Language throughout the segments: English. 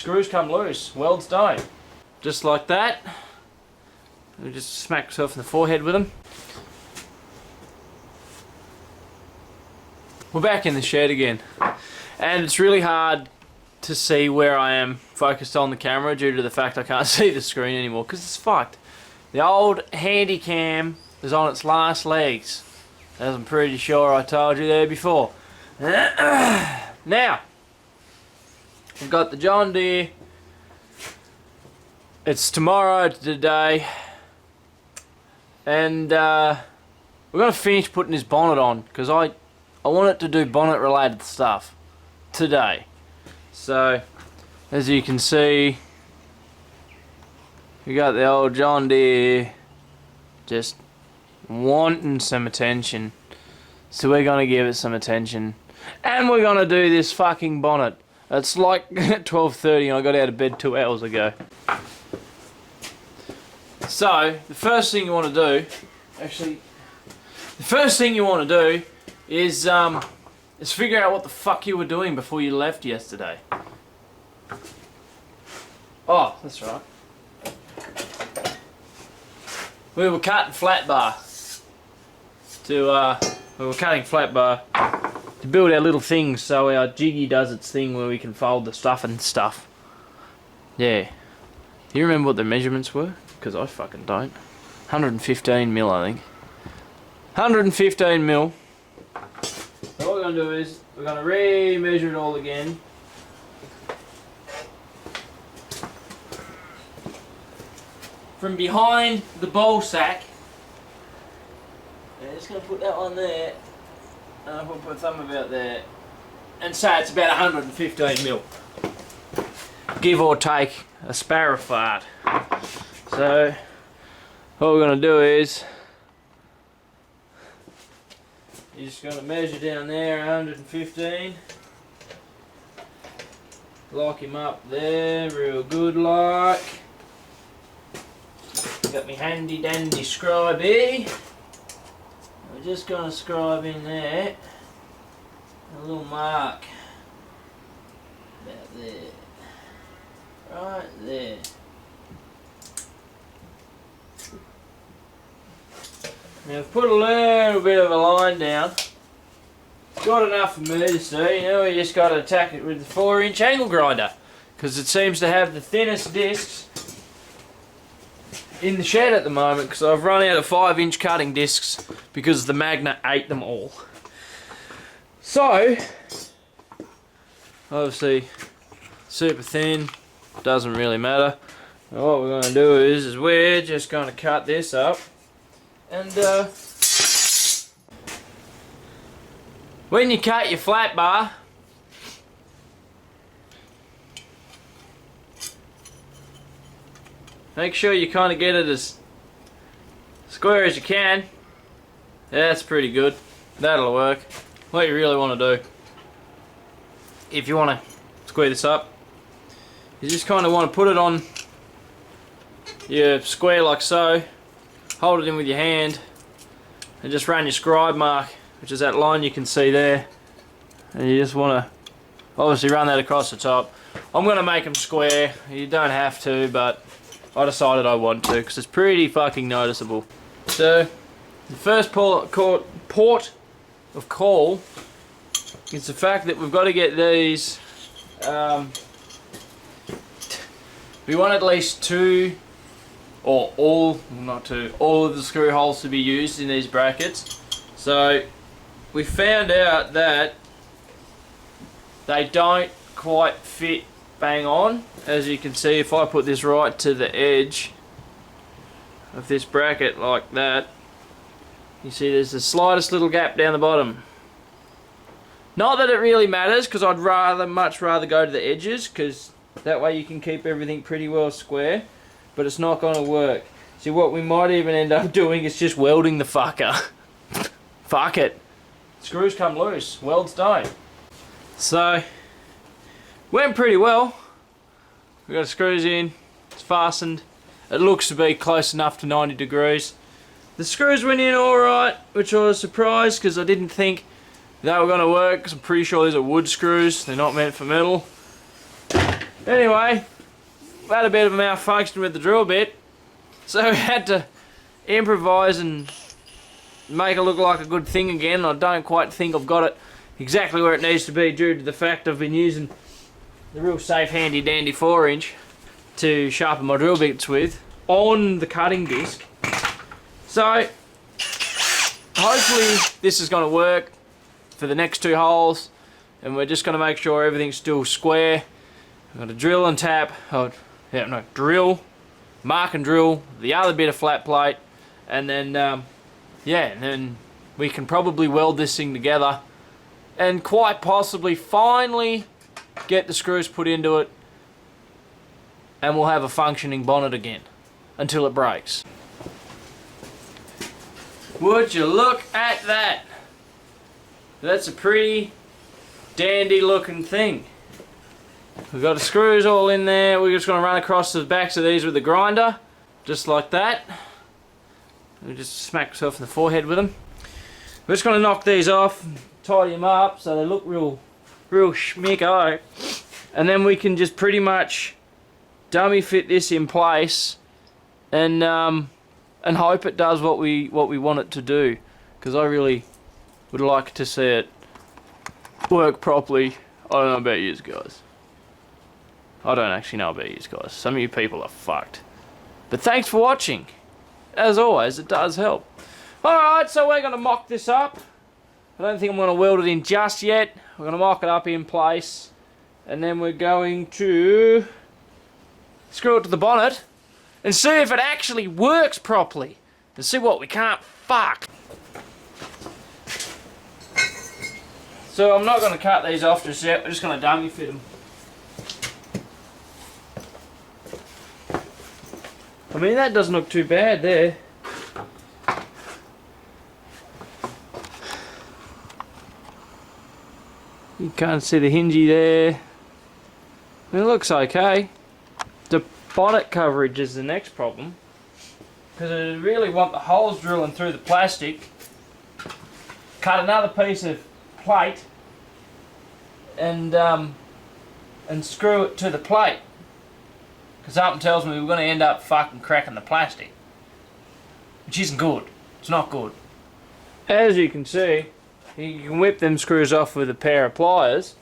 screws come loose, welds don't. Just like that. We just smack myself in the forehead with them. We're back in the shed again, and it's really hard to see where I am focused on the camera due to the fact I can't see the screen anymore because it's fucked. The old handy cam is on its last legs, as I'm pretty sure I told you there before. Now, we've got the John Deere. It's tomorrow today, and we're going to finish putting this bonnet on because I want it to do bonnet related stuff today. So, as you can see, we got the old John Deere just wanting some attention. So we're going to give it some attention. And we're going to do this fucking bonnet. It's like 12:30 and I got out of bed 2 hours ago. So, the first thing you want to do, is figure out what the fuck you were doing before you left yesterday. Oh, that's right. We were cutting flat bar to build our little things so our jiggy does its thing where we can fold the stuff and stuff. Yeah. Do you remember what the measurements were? Because I fucking don't. 115 mil, I think. 115 mil. So what we're going to do is we're going to re-measure it all again. From behind the ball sack. I'm just going to put that one there. And I'm going to put thumb about there. And say it's about 115 mil. Give or take a sparrow fart. So what we're going to do is you're just going to measure down there 115. Lock him up there real good like. Got me handy dandy scribey. We're just going to scribe in there a little mark about there, right there. Now I've put a little bit of a line down. Got enough for me to see. Now we just got to attack it with the 4-inch angle grinder because it seems to have the thinnest discs in the shed at the moment because I've run out of 5-inch cutting discs because the Magna ate them all. So, obviously, super thin, doesn't really matter. And what we're going to do is we're just going to cut this up and when you cut your flat bar, make sure you kind of get it as square as you can. Yeah, that's pretty good. That'll work. What you really want to do, if you want to square this up, you just kind of want to put it on your square like so, hold it in with your hand, and just run your scribe mark, which is that line you can see there, and you just want to obviously run that across the top. I'm going to make them square. You don't have to, but I decided I want to because it's pretty fucking noticeable. So the first port of call is the fact that we've got to get these. We want at least two, or all of the screw holes to be used in these brackets. So we found out that they don't quite fit bang on. As you can see, if I put this right to the edge of this bracket like that, you see there's the slightest little gap down the bottom. Not that it really matters, because I'd much rather go to the edges, because that way you can keep everything pretty well square, but it's not going to work. See, what we might even end up doing is just welding the fucker. Fuck it. Screws come loose, welds don't. So, went pretty well. We got the screws in, it's fastened. It looks to be close enough to 90 degrees. The screws went in alright, which I was surprised because I didn't think they were going to work, because I'm pretty sure these are wood screws, they're not meant for metal. Anyway, we had a bit of a malfunction with the drill bit, so we had to improvise and make it look like a good thing again. I don't quite think I've got it exactly where it needs to be due to the fact I've been using the real safe handy dandy 4-inch to sharpen my drill bits with on the cutting disc. So hopefully this is going to work for the next 2 holes, and we're just going to make sure everything's still square. I've got to drill and tap, drill, mark and drill the other bit of flat plate, and then and then we can probably weld this thing together and quite possibly finally get the screws put into it, and we'll have a functioning bonnet again until it breaks. Would you look at that? That's a pretty dandy looking thing. We've got the screws all in there. We're just going to run across the backs of these with the grinder, just like that. We just smack myself in the forehead with them. We're just going to knock these off, tidy them up so they look real schmicko, and then we can just pretty much dummy fit this in place and hope it does what we want it to do, because I really would like to see it work properly. I don't know about you guys. I don't actually know about you guys. Some of you people are fucked. But thanks for watching. As always, it does help. Alright, so we're going to mock this up. I don't think I'm going to weld it in just yet. We're going to mock it up in place. And then we're going to screw it to the bonnet and see if it actually works properly. And see what we can't fuck. So I'm not going to cut these off just yet. We're just going to dummy fit them. I mean, that doesn't look too bad there. You can't see the hingy there. I mean, it looks okay. The bonnet coverage is the next problem, because I really want the holes drilling through the plastic. Cut another piece of plate and screw it to the plate. Because something tells me we're going to end up fucking cracking the plastic. Which isn't good. It's not good. As you can see, you can whip them screws off with a pair of pliers.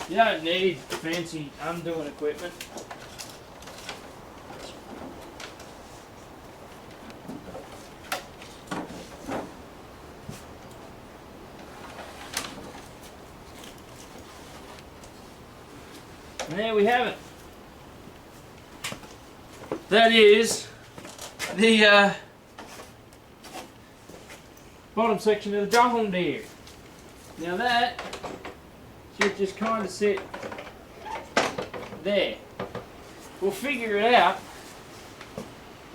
You don't need fancy undoing equipment. And there we have it. That is the bottom section of the drum deer. Now that should just kind of sit there. We'll figure it out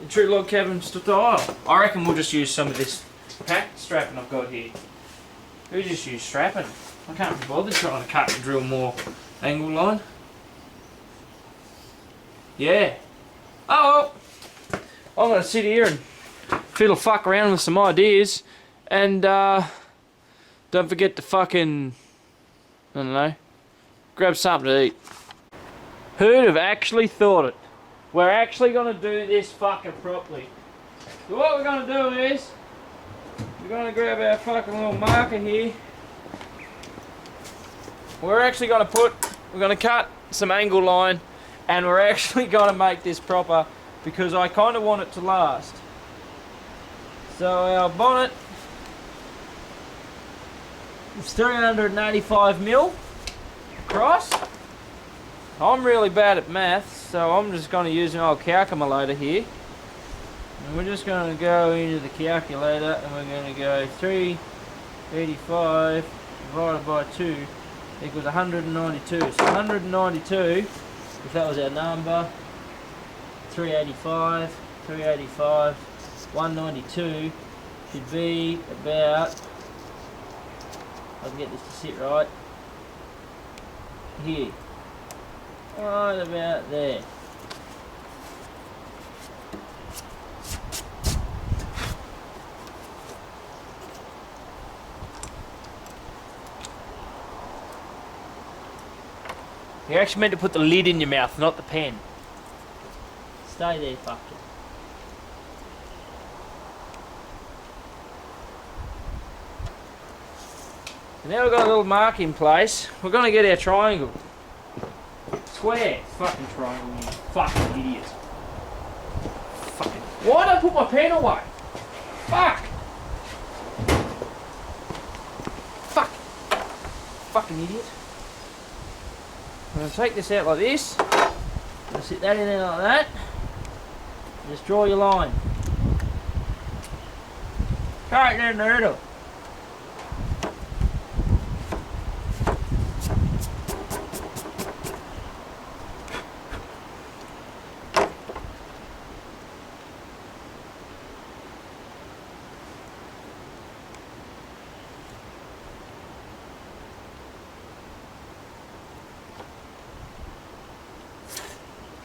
in true log cabin style. I reckon we'll just use some of this pack strapping I've got here. We'll just use strapping. I can't be bothered trying to cut and drill more angle line. Yeah. Oh well, I'm going to sit here and fiddle fuck around with some ideas, and don't forget to fucking, I don't know, grab something to eat. Who'd have actually thought it? We're actually going to do this fucking properly. So what we're going to do is, we're going to grab our fucking little marker here. We're going to cut some angle line, and we're actually going to make this proper because I kind of want it to last. So our bonnet is 385mm across. I'm really bad at maths, so I'm just going to use an old calculator here. And we're just going to go into the calculator and we're going to go 385 divided by 2 equals 192. So 192, if that was our number, 385, 192 should be about, I can get this to sit right, here. Right about there. You're actually meant to put the lid in your mouth, not the pen. Stay there, fucker. So now we've got a little mark in place. We're going to get our triangle. Square. Fucking triangle, you fucking idiot. Fucking. Why did I put my pen away? Fuck! Fuck! Fucking idiot. I'm going to take this out like this. I'm going to sit that in there like that. And just draw your line. Right there in the middle.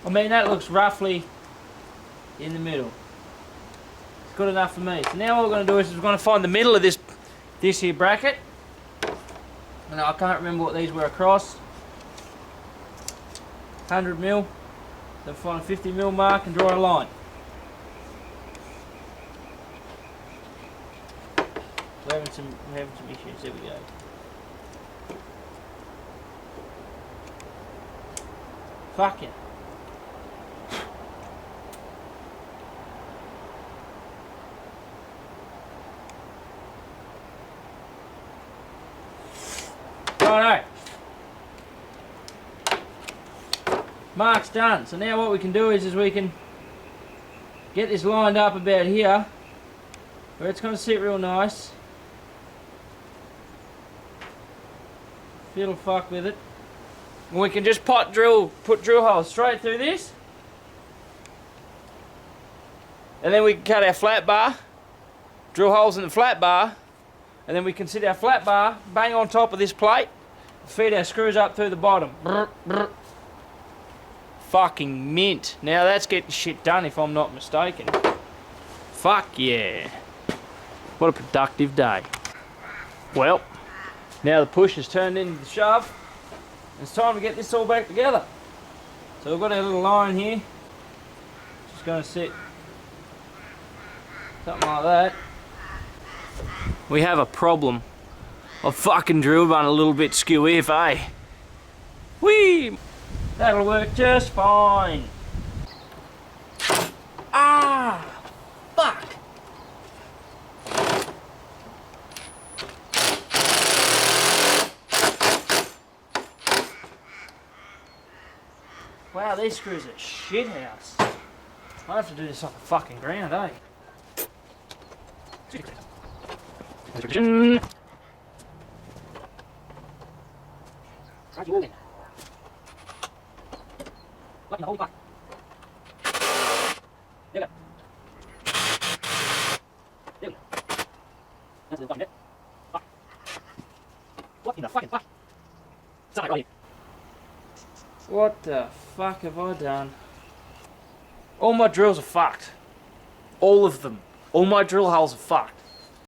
I mean, that looks roughly in the middle. It's good enough for me. So now what we're going to do is we're going to find the middle of this here bracket. And I can't remember what these were across. 100 mil. So find a 50 mil mark and draw a line. We're having some issues. There we go. Fuck yeah. Righto. Mark's done. So now what we can do is we can get this lined up about here where it's going to sit real nice. Fiddle fuck with it. And we can just put drill holes straight through this. And then we can cut our flat bar, drill holes in the flat bar, and then we can sit our flat bar bang on top of this plate, feed our screws up through the bottom. Brr, brr. Fucking mint. Now that's getting shit done if I'm not mistaken. Fuck yeah. What a productive day. Well, now the push has turned into the shove. It's time to get this all back together. So we've got our little line here. Just going to sit something like that. We have a problem. I fucking drilled one a little bit skew if, eh? Whee! That'll work just fine. Ah! Fuck! Wow, these screws are shit house. I have to do this off the fucking ground, eh? What the fuck have I done? All my drills are fucked. All of them. All my drill holes are fucked.